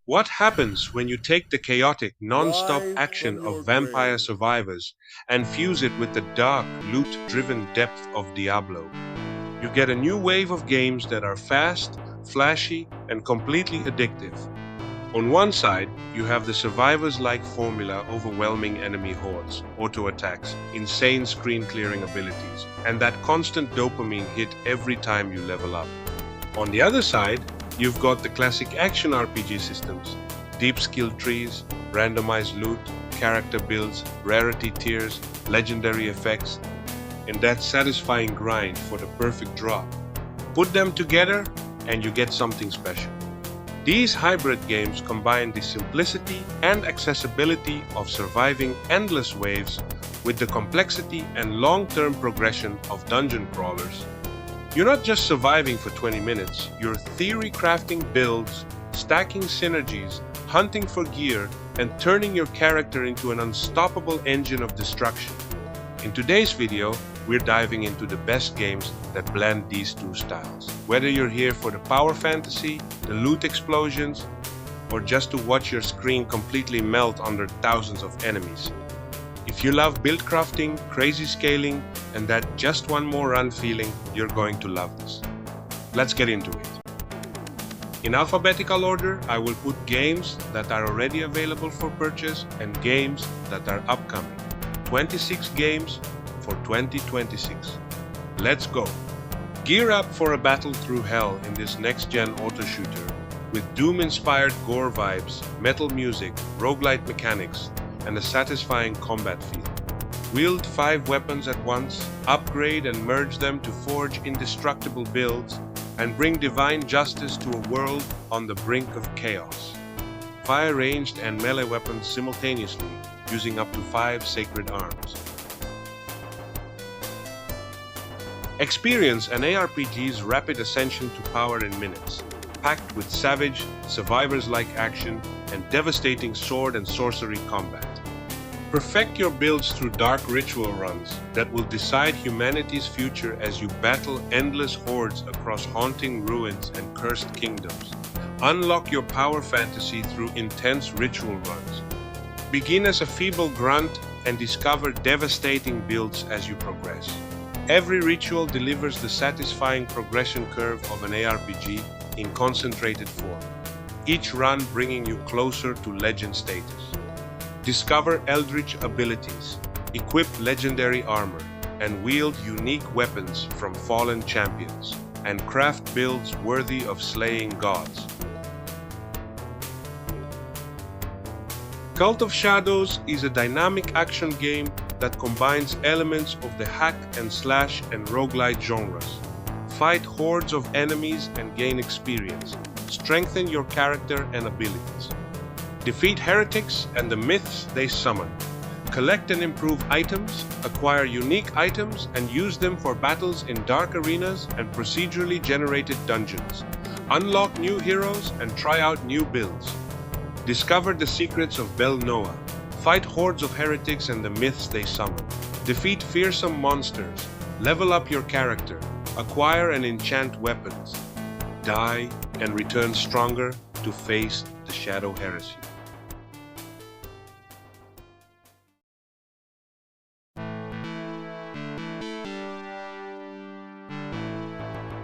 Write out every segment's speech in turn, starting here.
What happens when you take the chaotic, non-stop Rise action from your of Vampire grave. Survivors and fuse it with the dark, loot-driven depth of Diablo? You get a new wave of games that are fast, flashy, and completely addictive. On one side, you have the Survivors-like formula, overwhelming enemy hordes, auto-attacks, insane screen-clearing abilities, and that constant dopamine hit every time you level up. On the other side, you've got the classic action RPG systems, deep skill trees, randomized loot, character builds, rarity tiers, legendary effects, and that satisfying grind for the perfect drop. Put them together and you get something special. These hybrid games combine the simplicity and accessibility of surviving endless waves with the complexity and long-term progression of dungeon crawlers. You're not just surviving for 20 minutes, you're theory crafting builds, stacking synergies, hunting for gear, and turning your character into an unstoppable engine of destruction. In today's video, we're diving into the best games that blend these two styles. Whether you're here for the power fantasy, the loot explosions, or just to watch your screen completely melt under thousands of enemies. If you love build crafting, crazy scaling, and that just one more run feeling, you're going to love this. Let's get into it. In alphabetical order, I will put games that are already available for purchase and games that are upcoming. 26 games for 2026. Let's go! Gear up for a battle through hell in this next-gen auto shooter with Doom-inspired gore vibes, metal music, roguelite mechanics, and a satisfying combat feel. Wield 5 weapons at once, upgrade and merge them to forge indestructible builds, and bring divine justice to a world on the brink of chaos. Fire ranged and melee weapons simultaneously, using up to 5 sacred arms. Experience an ARPG's rapid ascension to power in minutes, packed with savage, Survivors-like action and devastating sword and sorcery combat. Perfect your builds through dark ritual runs that will decide humanity's future as you battle endless hordes across haunting ruins and cursed kingdoms. Unlock your power fantasy through intense ritual runs. Begin as a feeble grunt and discover devastating builds as you progress. Every ritual delivers the satisfying progression curve of an ARPG in concentrated form, each run bringing you closer to legend status. Discover eldritch abilities, equip legendary armor, and wield unique weapons from fallen champions, and craft builds worthy of slaying gods. Cult of Shadows is a dynamic action game that combines elements of the hack and slash and roguelite genres. Fight hordes of enemies and gain experience. Strengthen your character and abilities. Defeat heretics and the myths they summon. Collect and improve items, acquire unique items, and use them for battles in dark arenas and procedurally generated dungeons. Unlock new heroes and try out new builds. Discover the secrets of Bel Noah. Fight hordes of heretics and the myths they summon. Defeat fearsome monsters. Level up your character. Acquire and enchant weapons. Die and return stronger to face the Shadow Heresy.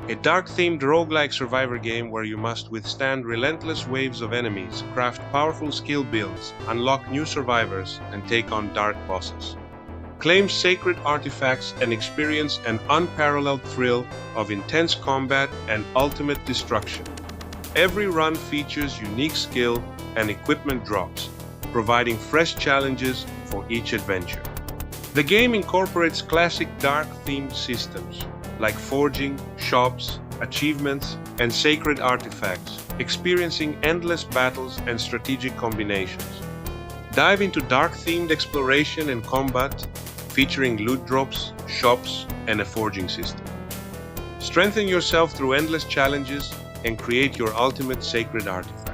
A dark-themed roguelike survivor game where you must withstand relentless waves of enemies, craft powerful skill builds, unlock new survivors, and take on dark bosses. Claim sacred artifacts and experience an unparalleled thrill of intense combat and ultimate destruction. Every run features unique skill and equipment drops, providing fresh challenges for each adventure. The game incorporates classic dark-themed systems like forging, shops, achievements, and sacred artifacts, experiencing endless battles and strategic combinations. Dive into dark-themed exploration and combat, featuring loot drops, shops, and a forging system. Strengthen yourself through endless challenges and create your ultimate sacred artifact.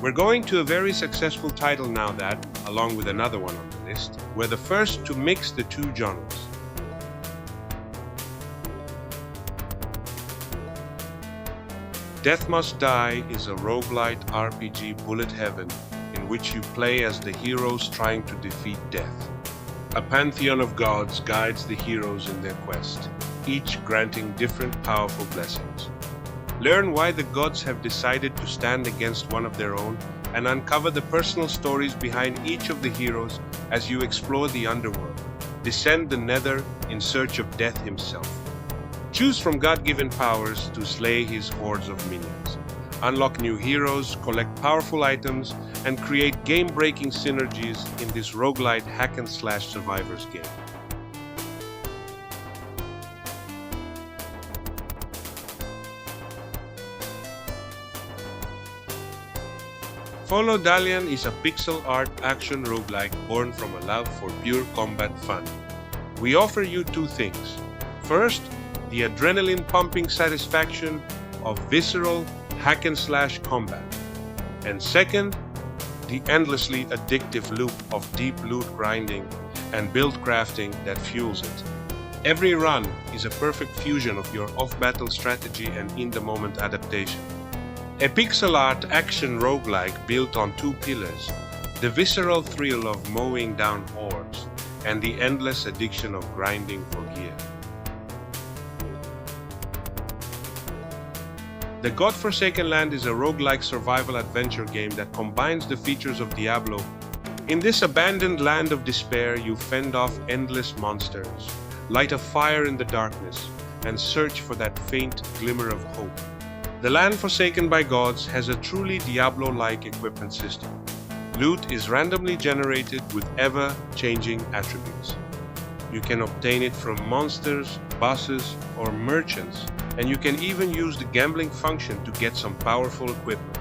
We're going to a very successful title now that, along with another one on the list, were the first to mix the two genres. Death Must Die is a roguelite RPG bullet heaven in which you play as the heroes trying to defeat death. A pantheon of gods guides the heroes in their quest, each granting different powerful blessings. Learn why the gods have decided to stand against one of their own and uncover the personal stories behind each of the heroes as you explore the underworld. Descend the nether in search of death himself. Choose from God-given powers to slay his hordes of minions. Unlock new heroes, collect powerful items, and create game-breaking synergies in this roguelite hack-and-slash Survivors game. Follow Dalian is a pixel art action roguelike born from a love for pure combat fun. We offer you two things. First, the adrenaline-pumping satisfaction of visceral hack-and-slash combat. And second, the endlessly addictive loop of deep loot grinding and build crafting that fuels it. Every run is a perfect fusion of your off-battle strategy and in-the-moment adaptation. A pixel art action roguelike built on two pillars, the visceral thrill of mowing down hordes and the endless addiction of grinding for gear. The God-Forsaken Land is a roguelike survival adventure game that combines the features of Diablo. In this abandoned land of despair, you fend off endless monsters, light a fire in the darkness, and search for that faint glimmer of hope. The land forsaken by gods has a truly Diablo-like equipment system. Loot is randomly generated with ever-changing attributes. You can obtain it from monsters, bosses, or merchants, and you can even use the gambling function to get some powerful equipment.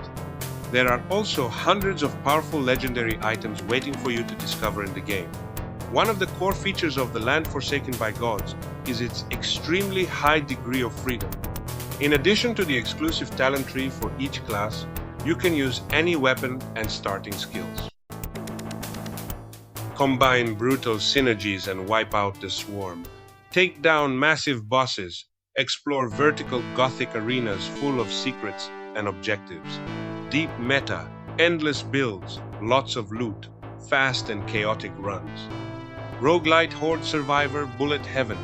There are also hundreds of powerful legendary items waiting for you to discover in the game. One of the core features of the land forsaken by gods is its extremely high degree of freedom. In addition to the exclusive talent tree for each class, you can use any weapon and starting skills. Combine brutal synergies and wipe out the swarm. Take down massive bosses. Explore vertical Gothic arenas full of secrets and objectives. Deep meta, endless builds, lots of loot, fast and chaotic runs. Roguelite Horde Survivor Bullet Heaven.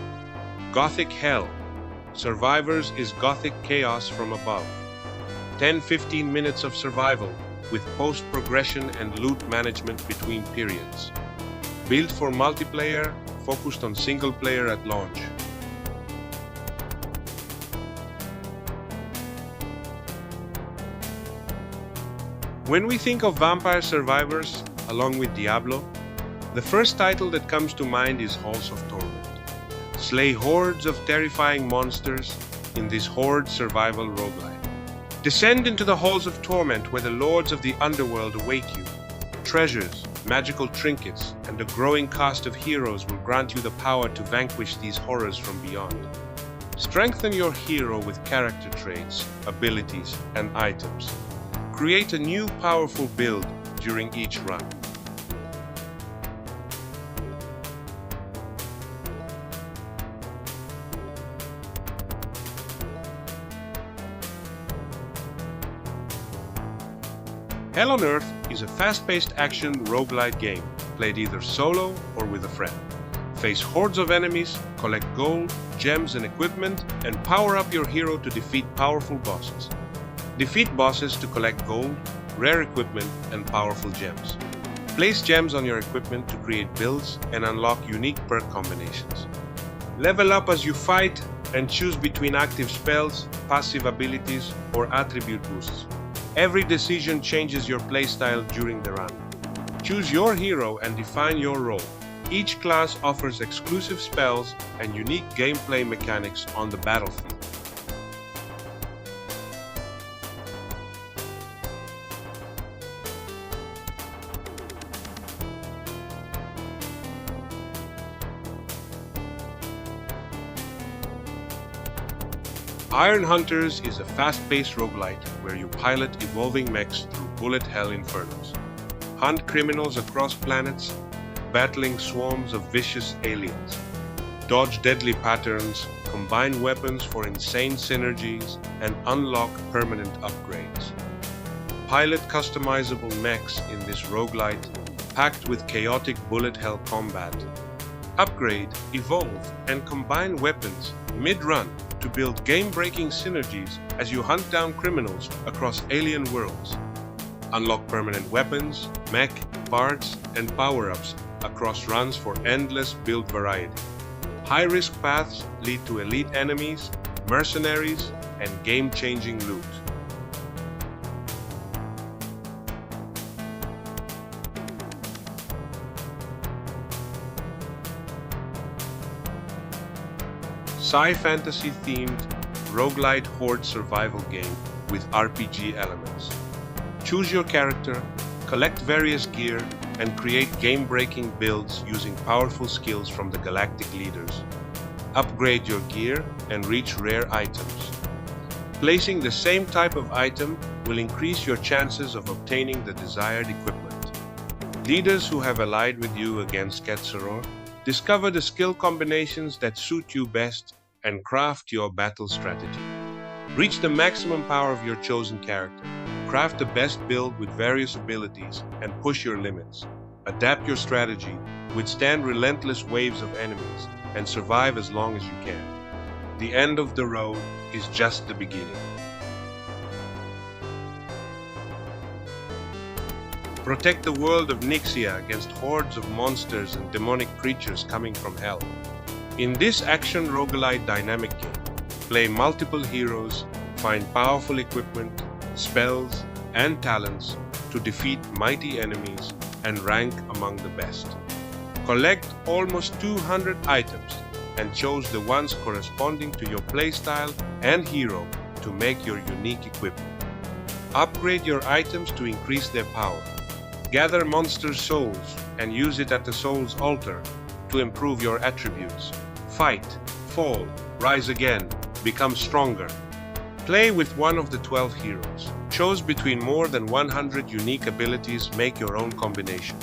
Gothic Hell. Survivors is Gothic chaos from above. 10-15 minutes of survival with post-progression and loot management between periods. Built for multiplayer, focused on single player at launch. When we think of Vampire Survivors, along with Diablo, the first title that comes to mind is Halls of Torment. Slay hordes of terrifying monsters in this horde survival roguelike. Descend into the Halls of Torment where the lords of the underworld await you. Treasures, magical trinkets, and a growing cast of heroes will grant you the power to vanquish these horrors from beyond. Strengthen your hero with character traits, abilities, and items. Create a new powerful build during each run. Hell on Earth is a fast-paced action roguelite game, played either solo or with a friend. Face hordes of enemies, collect gold, gems and equipment, and power up your hero to defeat powerful bosses. Defeat bosses to collect gold, rare equipment, and powerful gems. Place gems on your equipment to create builds and unlock unique perk combinations. Level up as you fight and choose between active spells, passive abilities, or attribute boosts. Every decision changes your playstyle during the run. Choose your hero and define your role. Each class offers exclusive spells and unique gameplay mechanics on the battlefield. Iron Hunters is a fast-paced roguelite where you pilot evolving mechs through bullet hell infernos, hunt criminals across planets, battling swarms of vicious aliens. Dodge deadly patterns, combine weapons for insane synergies, and unlock permanent upgrades. Pilot customizable mechs in this roguelite, packed with chaotic bullet hell combat. Upgrade, evolve, and combine weapons mid-run to build game-breaking synergies as you hunt down criminals across alien worlds. Unlock permanent weapons, mech, parts, and power-ups across runs for endless build variety. High-risk paths lead to elite enemies, mercenaries, and game-changing loot. Sci-fantasy themed roguelite horde survival game with RPG elements. Choose your character, collect various gear, and create game-breaking builds using powerful skills from the Galactic leaders. Upgrade your gear and reach rare items. Placing the same type of item will increase your chances of obtaining the desired equipment. Leaders who have allied with you against Ketz discover the skill combinations that suit you best and craft your battle strategy. Reach the maximum power of your chosen character. Craft the best build with various abilities and push your limits. Adapt your strategy, withstand relentless waves of enemies, and survive as long as you can. The end of the road is just the beginning. Protect the world of Nyxia against hordes of monsters and demonic creatures coming from hell. In this action roguelite dynamic game, play multiple heroes, find powerful equipment, spells, and talents to defeat mighty enemies and rank among the best. Collect almost 200 items and choose the ones corresponding to your playstyle and hero to make your unique equipment. Upgrade your items to increase their power. Gather monster souls and use it at the soul's altar to improve your attributes. Fight, fall, rise again, become stronger. Play with one of the 12 heroes. Choose between more than 100 unique abilities, make your own combination.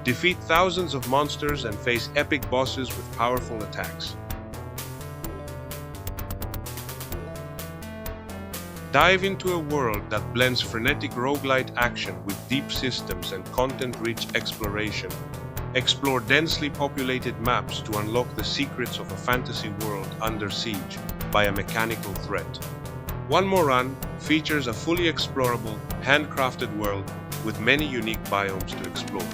Defeat thousands of monsters and face epic bosses with powerful attacks. Dive into a world that blends frenetic roguelite action with deep systems and content-rich exploration. Explore densely populated maps to unlock the secrets of a fantasy world under siege by a mechanical threat. One More Run features a fully explorable, handcrafted world with many unique biomes to explore.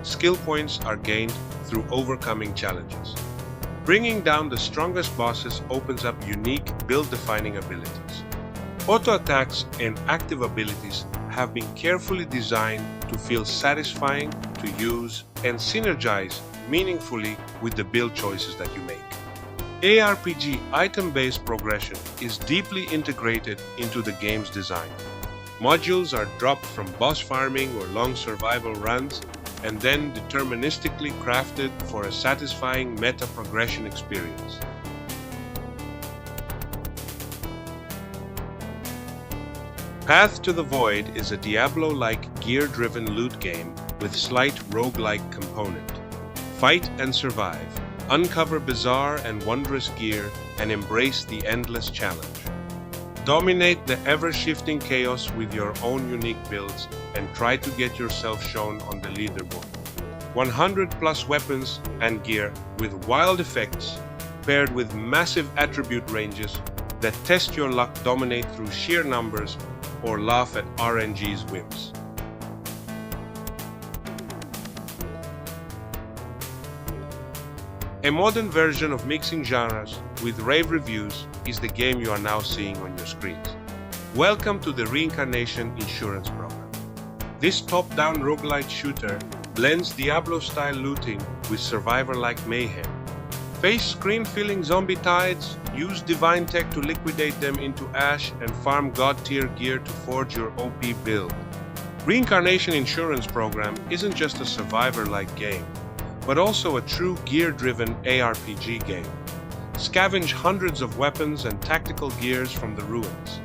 Skill points are gained through overcoming challenges. Bringing down the strongest bosses opens up unique, build-defining abilities. Auto attacks and active abilities have been carefully designed to feel satisfying to use and synergize meaningfully with the build choices that you make. ARPG item-based progression is deeply integrated into the game's design. Modules are dropped from boss farming or long survival runs and then deterministically crafted for a satisfying meta progression experience. Path to the Void is a Diablo-like gear-driven loot game with slight roguelike component. Fight and survive, uncover bizarre and wondrous gear, and embrace the endless challenge. Dominate the ever-shifting chaos with your own unique builds and try to get yourself shown on the leaderboard. 100+ weapons and gear with wild effects paired with massive attribute ranges that test your luck, dominate through sheer numbers, or laugh at RNG's whims. A modern version of mixing genres with rave reviews is the game you are now seeing on your screens. Welcome to the Reincarnation insurance program. This top-down roguelite shooter blends Diablo-style looting with Survivor-like mayhem. Face screen-filling zombie tides, use divine tech to liquidate them into ash, and farm god-tier gear to forge your OP build. Reincarnation insurance program isn't just a Survivor-like game, but also a true gear-driven ARPG game. Scavenge hundreds of weapons and tactical gears from the ruins.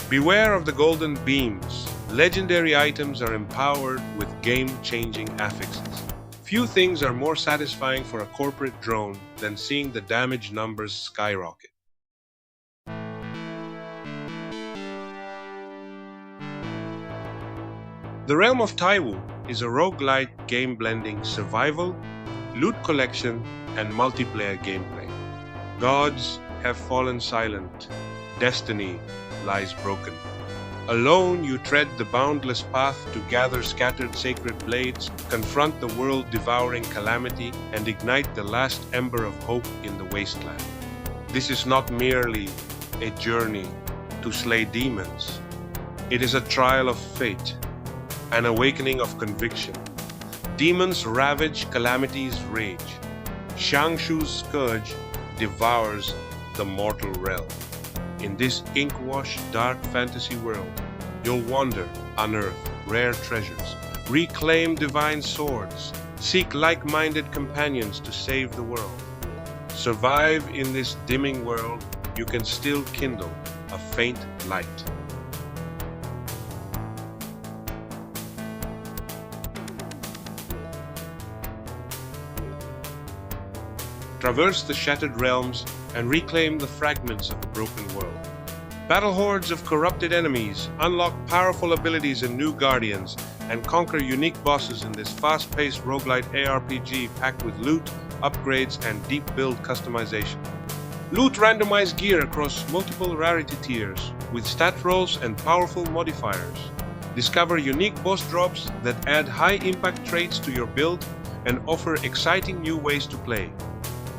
Beware of the golden beams. Legendary items are empowered with game-changing affixes. Few things are more satisfying for a corporate drone than seeing the damage numbers skyrocket. The Realm of Taiwu is a roguelite game blending survival, loot collection, and multiplayer gameplay. Gods have fallen silent, destiny lies broken. Alone you tread the boundless path to gather scattered sacred blades, confront the world-devouring calamity, and ignite the last ember of hope in the wasteland. This is not merely a journey to slay demons. It is a trial of fate, an awakening of conviction. Demons ravage, calamities rage. Shangshu's scourge devours the mortal realm. In this ink-washed, dark fantasy world, you'll wander, unearth rare treasures, reclaim divine swords, seek like-minded companions to save the world. Survive in this dimming world, you can still kindle a faint light. Traverse the shattered realms and reclaim the fragments of a broken world. Battle hordes of corrupted enemies, unlock powerful abilities and new guardians, and conquer unique bosses in this fast-paced roguelite ARPG packed with loot, upgrades, and deep build customization. Loot randomized gear across multiple rarity tiers with stat rolls and powerful modifiers. Discover unique boss drops that add high-impact traits to your build and offer exciting new ways to play.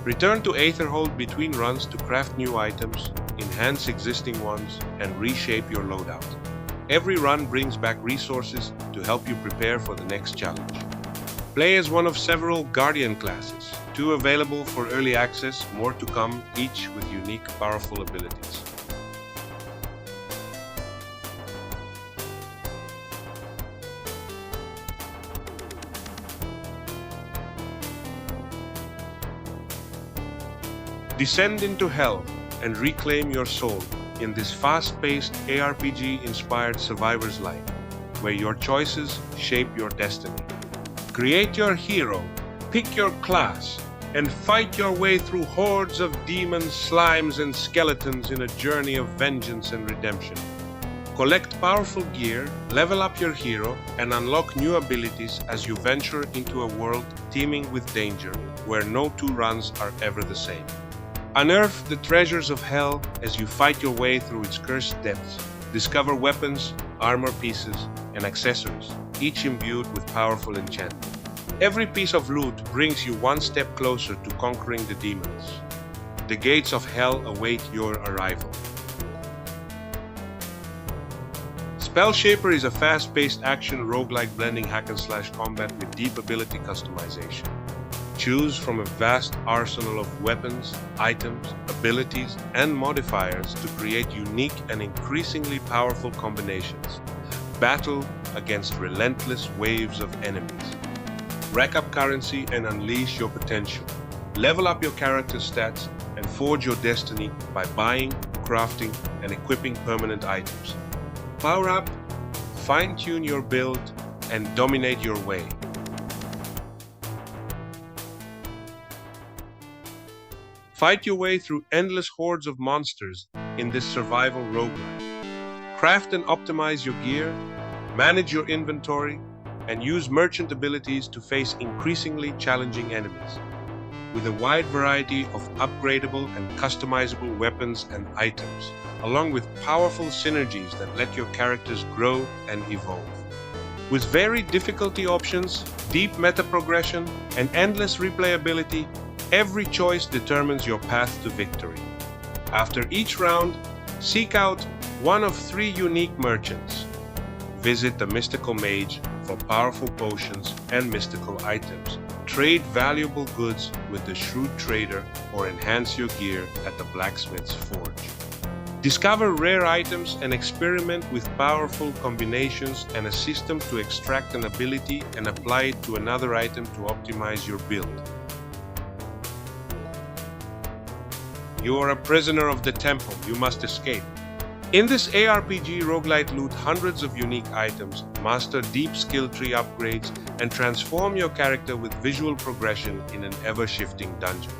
Return to Aetherhold between runs to craft new items, enhance existing ones, and reshape your loadout. Every run brings back resources to help you prepare for the next challenge. Play as one of several Guardian classes, 2 available for early access, more to come, each with unique, powerful abilities. Descend into hell and reclaim your soul in this fast-paced ARPG-inspired survivor's life, where your choices shape your destiny. Create your hero, pick your class, and fight your way through hordes of demons, slimes, and skeletons in a journey of vengeance and redemption. Collect powerful gear, level up your hero, and unlock new abilities as you venture into a world teeming with danger, where no 2 runs are ever the same. Unearth the treasures of hell as you fight your way through its cursed depths. Discover weapons, armor pieces, and accessories, each imbued with powerful enchantment. Every piece of loot brings you one step closer to conquering the demons. The gates of hell await your arrival. Spellshaper is a fast-paced action roguelike blending hack-and-slash combat with deep ability customization. Choose from a vast arsenal of weapons, items, abilities, and modifiers to create unique and increasingly powerful combinations. Battle against relentless waves of enemies. Rack up currency and unleash your potential. Level up your character's stats and forge your destiny by buying, crafting, and equipping permanent items. Power up, fine-tune your build, and dominate your way. Fight your way through endless hordes of monsters in this survival roguelike. Craft and optimize your gear, manage your inventory, and use merchant abilities to face increasingly challenging enemies. With a wide variety of upgradable and customizable weapons and items, along with powerful synergies that let your characters grow and evolve. With varied difficulty options, deep meta progression, and endless replayability, every choice determines your path to victory. After each round, seek out one of 3 unique merchants. Visit the Mystical Mage for powerful potions and mystical items. Trade valuable goods with the Shrewd Trader or enhance your gear at the Blacksmith's Forge. Discover rare items and experiment with powerful combinations and a system to extract an ability and apply it to another item to optimize your build. You are a prisoner of the temple. You must escape. In this ARPG, roguelite loot hundreds of unique items, master deep skill tree upgrades, and transform your character with visual progression in an ever-shifting dungeon.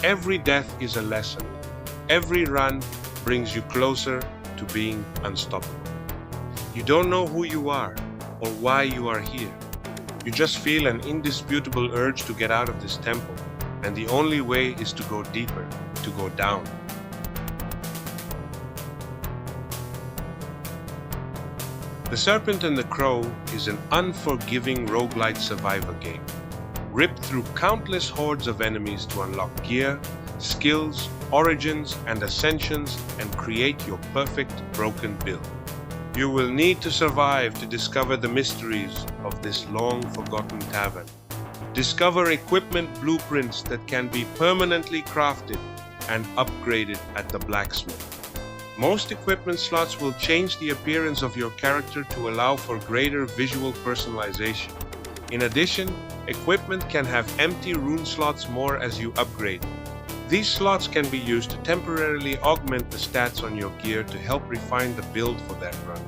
Every death is a lesson. Every run brings you closer to being unstoppable. You don't know who you are or why you are here. You just feel an indisputable urge to get out of this temple, and the only way is to go deeper, to go down. The Serpent and the Crow is an unforgiving roguelite survivor game. Rip through countless hordes of enemies to unlock gear, skills, origins, and ascensions, and create your perfect broken build. You will need to survive to discover the mysteries of this long-forgotten tavern. Discover equipment blueprints that can be permanently crafted and upgraded at the blacksmith. Most equipment slots will change the appearance of your character to allow for greater visual personalization. In addition, equipment can have empty rune slots more as you upgrade. These slots can be used to temporarily augment the stats on your gear to help refine the build for that run.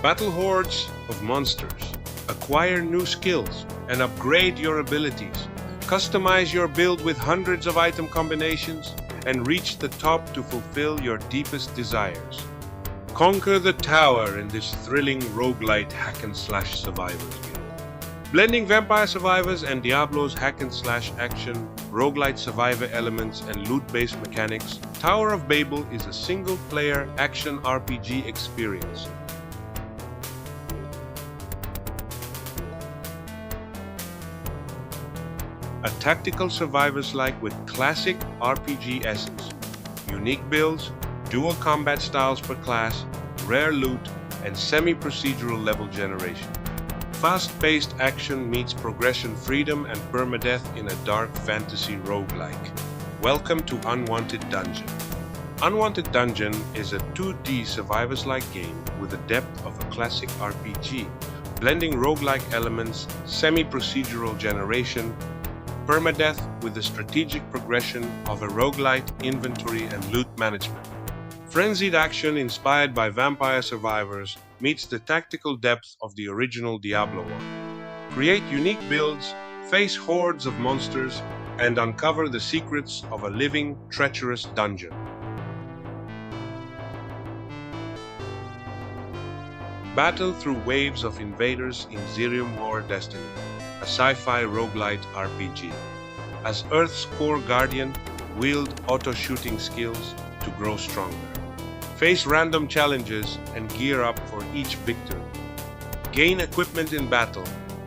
Battle hordes of monsters. Acquire new skills and upgrade your abilities. Customize your build with hundreds of item combinations and reach the top to fulfill your deepest desires. Conquer the tower in this thrilling roguelite hack-and-slash survivors game. Blending Vampire Survivors and Diablo's hack-and-slash action, roguelite survivor elements, and loot-based mechanics, Tower of Babel is a single-player action RPG experience. A tactical survivors-like with classic RPG essence, unique builds, dual combat styles per class, rare loot, and semi-procedural level generation. Fast-paced action meets progression freedom and permadeath in a dark fantasy roguelike. Welcome to Unwanted Dungeon. Unwanted Dungeon is a 2D survivors-like game with the depth of a classic RPG, blending roguelike elements, semi-procedural generation, permadeath with the strategic progression of a roguelite inventory and loot management. Frenzied action inspired by Vampire Survivors meets the tactical depth of the original Diablo 1. Create unique builds, face hordes of monsters, and uncover the secrets of a living, treacherous dungeon. Battle through waves of invaders in Zerium War Destiny, a sci-fi roguelite RPG. As Earth's core guardian, wield auto-shooting skills to grow stronger. Face random challenges and gear up for each victory. Gain equipment in battle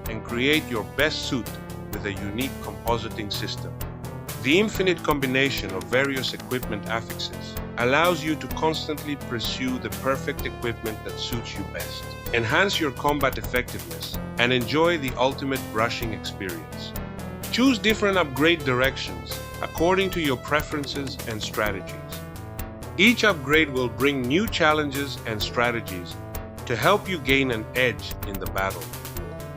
and create your best suit with a unique compositing system. The infinite combination of various equipment affixes allows you to constantly pursue the perfect equipment that suits you best. Enhance your combat effectiveness and enjoy the ultimate brushing experience. Choose different upgrade directions according to your preferences and strategies. Each upgrade will bring new challenges and strategies to help you gain an edge in the battle.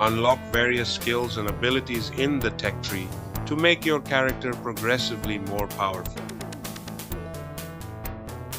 Unlock various skills and abilities in the tech tree to make your character progressively more powerful.